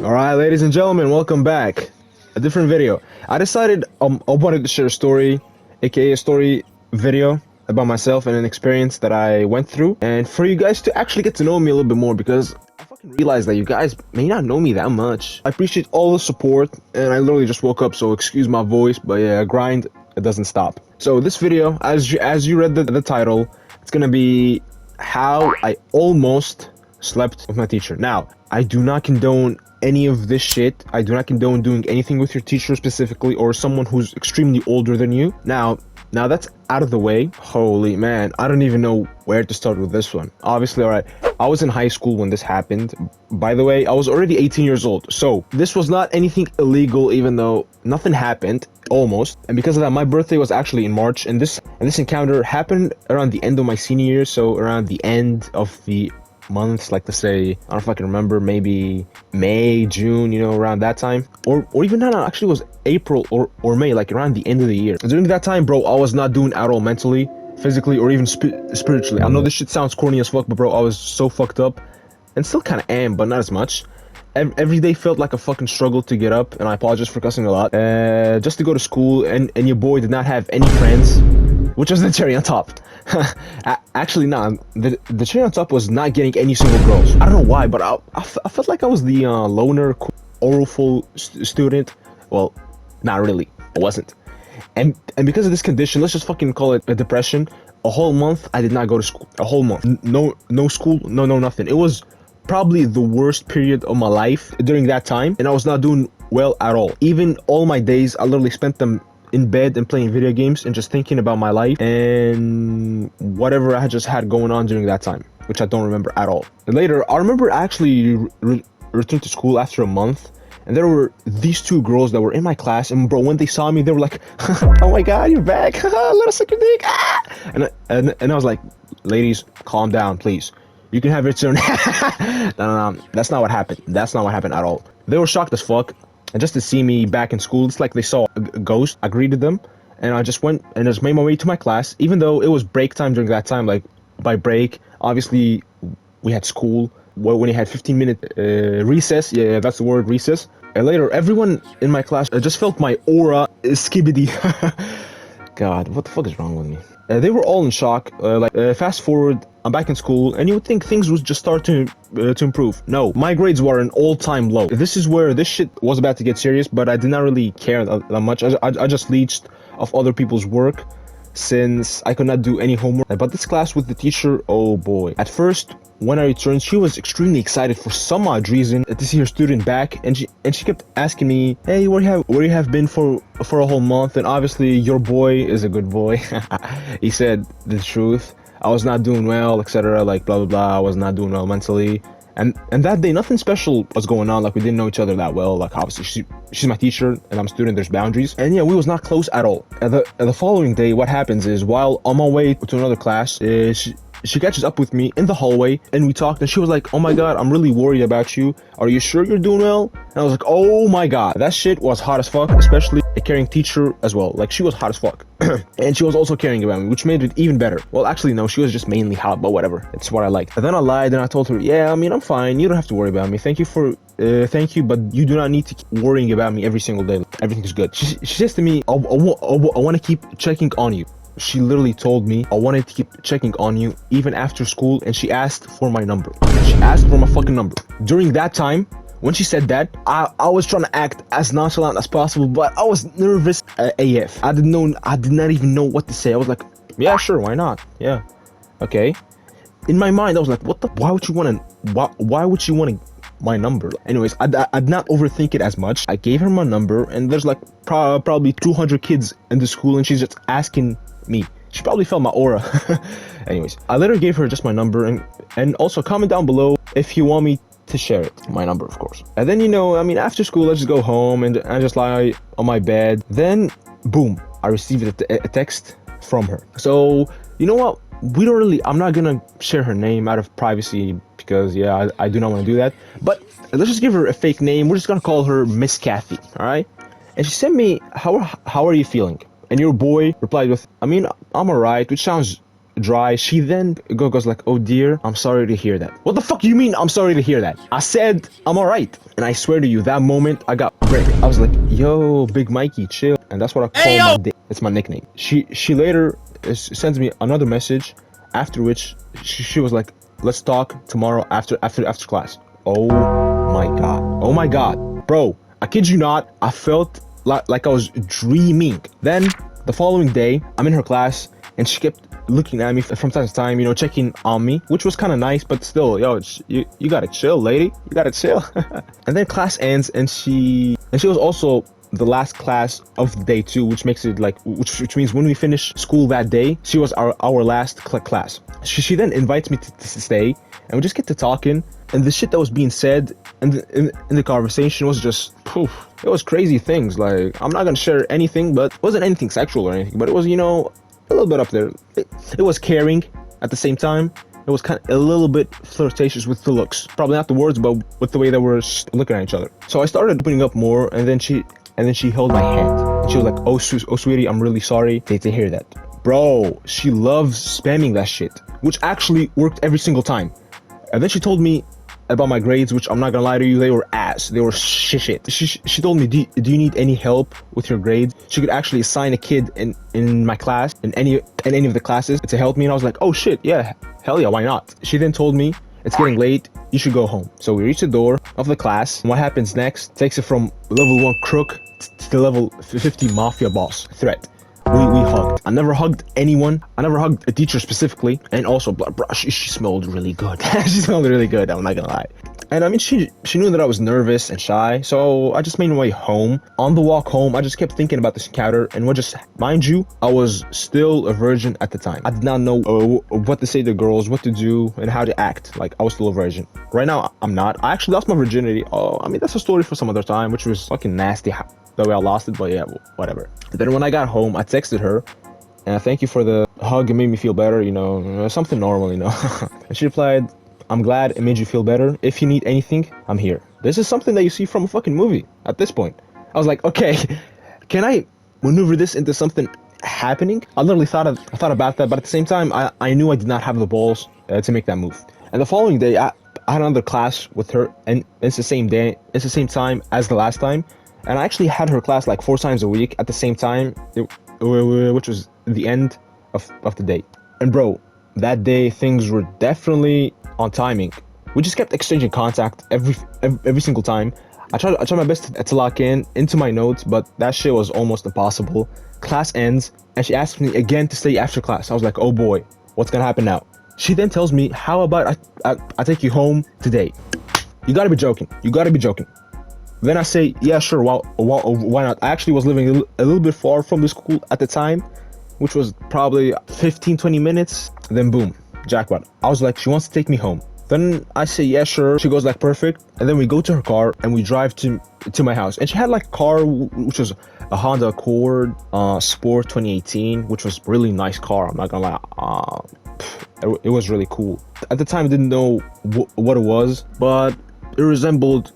Alright, ladies and gentlemen, welcome back. A different video. I decided I wanted to share a story, aka a story video about myself and an experience that I went through, and for you guys to actually get to know me a little bit more, because I fucking realized that you guys may not know me that much. I appreciate all the support, and I literally just woke up, so excuse my voice, but yeah, grind, it doesn't stop. So this video, as you read the title, it's gonna be how I almost slept with my teacher. Now, I do not condone any of this shit. I do not condone doing anything with your teacher specifically, or someone who's extremely older than you. Now that's out of the way. Holy man, I don't even know where to start with this one. Obviously, alright, I was in high school when this happened. By the way, I was already 18 years old, so this was not anything illegal, even though nothing happened, almost. And because of that, my birthday was actually in March, and this encounter happened around the end of my senior year, so around the end of the months, like to say, I don't know if I can remember, maybe May, June, you know, around that time, or even not, actually it was April or May, like around the end of the year. During that time, bro, I was not doing at all mentally, physically, or even spiritually. I know this shit sounds corny as fuck, but bro, I was so fucked up, and still kind of am, but not as much. Every day felt like a fucking struggle to get up, and I apologize for cussing a lot, just to go to school, and your boy did not have any friends, which was the cherry on top. Actually, nah, the cherry on top was not getting any single girls. I don't know why, but I felt like I was the loner, oralful student. Well, not really, I wasn't. And because of this condition, let's just fucking call it a depression, a whole month I did not go to school. A whole month. No school, no nothing. It was probably the worst period of my life during that time, and I was not doing well at all. Even all my days, I literally spent them in bed and playing video games and just thinking about my life and whatever I had just had going on during that time, which I don't remember at all. And later, I remember I actually returned to school after a month, and there were these two girls that were in my class, and bro, when they saw me, they were like, oh my god, you're back, let us suck your dick. And I was like, ladies, calm down, please. You can have your turn. No, that's not what happened. That's not what happened at all. They were shocked as fuck. And just to see me back in school, it's like they saw a ghost. I greeted them, and I just went and just made my way to my class, even though it was break time during that time. Like, by break, obviously, we had school. When you had 15-minute recess, yeah, that's the word, recess. And later, everyone in my class just felt my aura skibbity. God, what the fuck is wrong with me? They were all in shock. Fast forward, I'm back in school, and you would think things would just start to improve. No, my grades were an all-time low. This is where this shit was about to get serious, but I did not really care that much. I just leached off other people's work, since I could not do any homework. But this class with the teacher, oh boy. At first, when I returned, she was extremely excited for some odd reason to see her student back, and she kept asking me, hey, where you have been for a whole month? And obviously, your boy is a good boy. He said the truth. I was not doing well, etc. Like, blah blah blah. I was not doing well mentally. And that day, nothing special was going on. Like, we didn't know each other that well. Like, obviously, she's my teacher, and I'm a student. There's boundaries. And yeah, we was not close at all. The following day, what happens is, while on my way to another class, she catches up with me in the hallway, and we talked, and she was like, oh my god, I'm really worried about you. Are you sure you're doing well? And I was like, oh my god. That shit was hot as fuck, especially a caring teacher as well. Like, she was hot as fuck. And she was also caring about me, which made it even better. Well, actually, no, she was just mainly hot, but whatever. It's what I liked. And then I lied, and I told her, yeah, I mean, I'm fine. You don't have to worry about me. Thank you, but you do not need to keep worrying about me every single day. Everything is good. She says to me, I want to keep checking on you. She literally told me I wanted to keep checking on you even after school, and she asked for my number. She asked for my fucking number. During that time, when she said that, I was trying to act as nonchalant as possible, but I was nervous AF. I did not even know what to say. I was like, yeah, sure, why not? Yeah, okay. In my mind, I was like, why would you want my number? Anyways, I did not overthink it as much. I gave her my number, and there's like probably 200 kids in the school, and she's just asking me. She probably felt my aura. Anyways, I later gave her just my number, and also comment down below if you want me to share it. My number, of course. And then, you know, I mean, after school, I just go home and I just lie on my bed. Then, boom, I received a text from her. So, you know what? I'm not gonna share her name out of privacy, because yeah, I do not want to do that. But let's just give her a fake name. We're just gonna call her Miss Kathy, all right? And she sent me, how are you feeling? And your boy replied with, I mean, I'm alright, which sounds dry. She then goes like, "Oh dear, I'm sorry to hear that." What the fuck you mean I'm sorry to hear that? I said I'm alright. And I swear to you, that moment I got brick. I was like, "Yo, Big Mikey, chill." And that's what I call my dick. It's my nickname. She later sends me another message, after which she was like, "Let's talk tomorrow after class." Oh my god. Oh my god. Bro, I kid you not, I felt like I was dreaming. Then the following day, I'm in her class and she kept looking at me from time to time, you know, checking on me, which was kind of nice, but still, yo, you gotta chill, lady. You gotta chill. And then class ends and she was also the last class of the day too, which makes it like, which means when we finish school that day, she was our last class. She then invites me to stay, and we just get to talking, and the shit that was being said in the conversation was just, poof, it was crazy things. Like, I'm not gonna share anything, but it wasn't anything sexual or anything, but it was, you know, a little bit up there. It was caring at the same time. It was kind of a little bit flirtatious with the looks, probably not the words, but with the way that we're looking at each other. So I started opening up more, and then she held my hand. And she was like, oh sweetie, I'm really sorry to hear that. Bro, she loves spamming that shit, which actually worked every single time. And then she told me about my grades, which I'm not gonna lie to you, they were ass. They were shit. She told me, do you need any help with your grades? She could actually assign a kid in my class, in any of the classes, to help me. And I was like, oh shit, yeah, hell yeah, why not? She then told me, it's getting late, you should go home. So we reach the door of the class, and what happens next takes it from level 1 crook to the level 50 mafia boss threat. We hugged. I never hugged anyone. I never hugged a teacher specifically. And also, bro, she smelled really good. She smelled really good, I'm not gonna lie. And I mean, she knew that I was nervous and shy, so I just made my way home. On the walk home, I just kept thinking about this encounter, and mind you, I was still a virgin at the time. I did not know what to say to girls, what to do, and how to act. Like, I was still a virgin. Right now, I'm not. I actually lost my virginity. Oh, I mean, that's a story for some other time, which was fucking nasty the way I lost it, but yeah, whatever. Then when I got home, I texted her, and I thank you for the hug, it made me feel better, you know, something normal, you know. And she replied, I'm glad it made you feel better. If you need anything, I'm here. This is something that you see from a fucking movie at this point. I was like, okay, can I maneuver this into something happening? I literally thought about that, but at the same time, I knew I did not have the balls to make that move. And the following day, I had another class with her, and it's the same day, it's the same time as the last time. And I actually had her class like 4 times a week at the same time, which was the end of the day. And bro, that day things were definitely on timing. We just kept exchanging contact every single time. I tried my best to lock into my notes, but that shit was almost impossible. Class ends, and she asked me again to stay after class. I was like, oh boy, what's gonna happen now? She then tells me, how about I take you home today? You gotta be joking. You gotta be joking. Then I say, yeah, sure, why not? I actually was living a little bit far from the school at the time, which was probably 15-20 minutes. Then boom, jackpot. I was like, she wants to take me home. Then I say, yeah, sure. She goes like, perfect. And then we go to her car and we drive to my house. And she had like a car, which was a Honda Accord Sport 2018, which was a really nice car. I'm not gonna lie. It was really cool. At the time, I didn't know what it was, but it resembled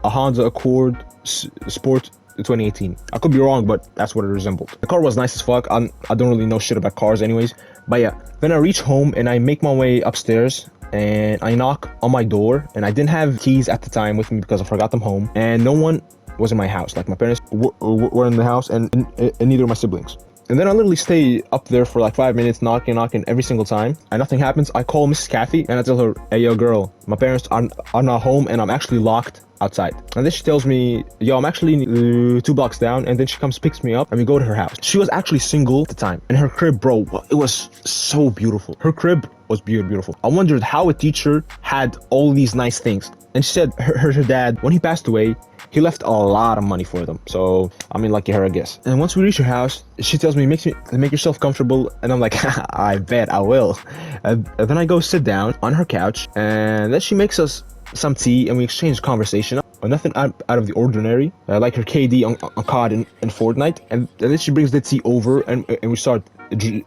a Honda Accord Sport 2018. I could be wrong, but that's what it resembled. The car was nice as fuck. I don't really know shit about cars anyways. But yeah, then I reach home and I make my way upstairs and I knock on my door, and I didn't have keys at the time with me because I forgot them home, and no one was in my house. Like, my parents were in the house, and neither of my siblings. And then I literally stay up there for like 5 minutes, knocking every single time, and nothing happens. I call Mrs. Kathy and I tell her, hey, yo, girl, my parents are not home and I'm actually locked outside. And then she tells me, yo, I'm actually 2 blocks down. And then she comes, picks me up, and we go to her house. She was actually single at the time, and her crib, bro, it was so beautiful. Her crib was beautiful. I wondered how a teacher had all these nice things. And she said her dad, when he passed away, he left a lot of money for them. So, I mean, lucky her, I guess. And once we reach her house, she tells me, make yourself comfortable. And I'm like, I bet I will. And then I go sit down on her couch, and then she makes us some tea, and we exchange conversation. Nothing out of the ordinary, like her KD on COD and Fortnite. And then she brings the tea over, and we start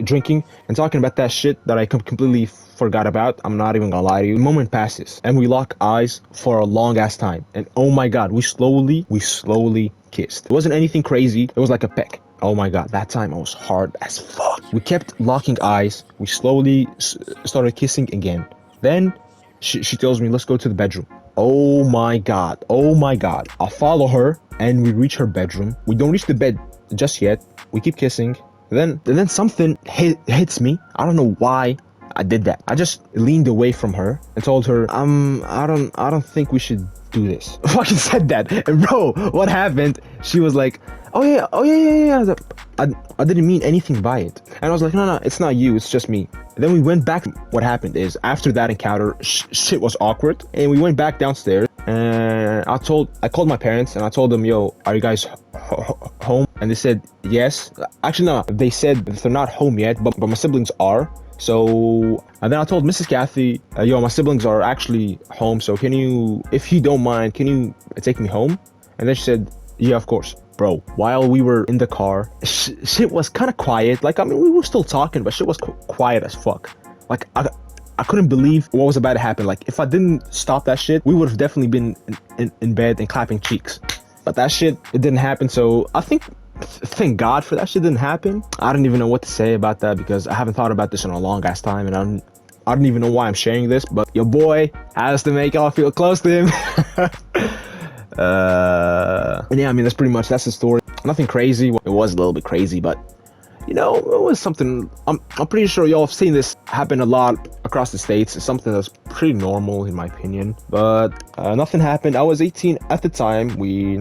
drinking and talking about that shit that I completely forgot about. I'm not even gonna lie to you. The moment passes, and we lock eyes for a long ass time. And oh my god, we slowly kissed. It wasn't anything crazy. It was like a peck. Oh my god, that time I was hard as fuck. We kept locking eyes. We slowly started kissing again. Then she tells me, let's go to the bedroom. Oh my god, oh my god. I follow her and we reach her bedroom. We don't reach the bed just yet. We keep kissing. Then something hits me. I don't know why I did that. I just leaned away from her and told her, I don't think we should do this. I fucking said that. And bro, what happened? She was like, oh yeah. I didn't mean anything by it. And I was like, no, it's not you, it's just me. And then we went back. What happened is, after that encounter, shit was awkward. And we went back downstairs. And I called my parents and I told them, yo, are you guys home? And they said yes. Actually, no, they said they're not home yet, but my siblings are. So, and then I told Mrs. Kathy, yo, my siblings are actually home, so can you, if you don't mind, can you take me home? And then she said, yeah, of course. Bro, while we were in the car, shit was kind of quiet. Like, I mean, we were still talking, but shit was quiet as fuck. Like, I couldn't believe what was about to happen. Like, if I didn't stop that shit, we would have definitely been in bed and clapping cheeks. But that shit, it didn't happen, so I think, thank God for that shit didn't happen. I don't even know what to say about that because I haven't thought about this in a long ass time, and I don't even know why I'm sharing this, but your boy has to make y'all feel close to him. And yeah, I mean, that's the story. Nothing crazy. It was a little bit crazy, but you know, it was something. I'm pretty sure y'all have seen this happen a lot across the states. It's something that's pretty normal in my opinion, but nothing happened. I was 18 at the time. We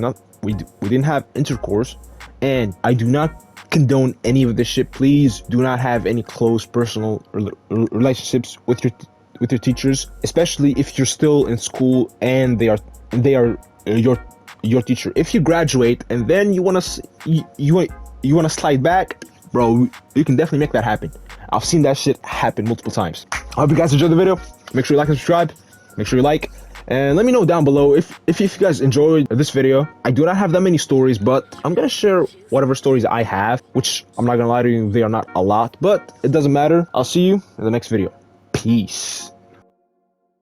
didn't have intercourse. And I do not condone any of this shit. Please do not have any close personal relationships with your teachers, especially if you're still in school and they are your teacher. If you graduate and then you wanna slide back, bro, you can definitely make that happen. I've seen that shit happen multiple times. I hope you guys enjoyed the video. Make sure you like and subscribe. Make sure you like. And let me know down below if you guys enjoyed this video. I do not have that many stories, but I'm gonna share whatever stories I have, which I'm not gonna lie to you, they are not a lot, but it doesn't matter. I'll see you in the next video. Peace.